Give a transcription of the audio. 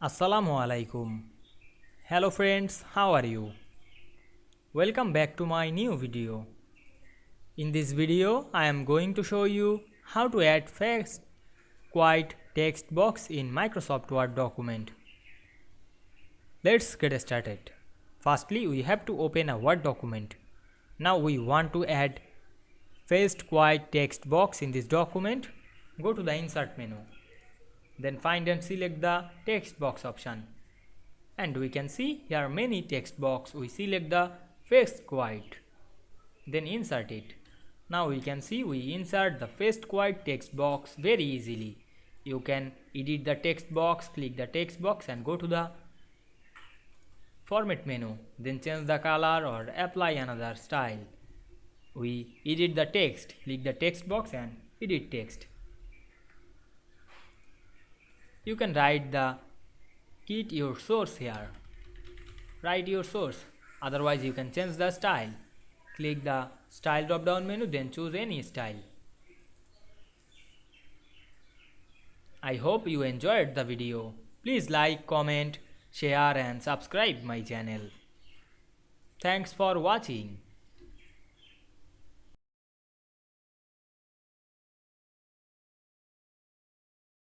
Assalamu Walaikum. Hello friends, how are you? Welcome back to my new video. In this video, I am going to show you how to add fast quiet text box in Microsoft Word document. Let's get started. Firstly, we have to open a Word document. Now we want to add fast quiet text box in this document. Go to the Insert menu. Then find and select the text box option. And we can see here many text box. We select the fast quiet. Then insert it. Now we can see we insert the fast quiet text box very easily. You can edit the text box, click the text box and go to the format menu. Then change the color or apply another style. We edit the text, click the text box and edit text. You can write your source here. Write your source. Otherwise you can change the style. Click the style drop down menu, then choose any style. I hope you enjoyed the video. Please like, comment, share and subscribe my channel. Thanks for watching.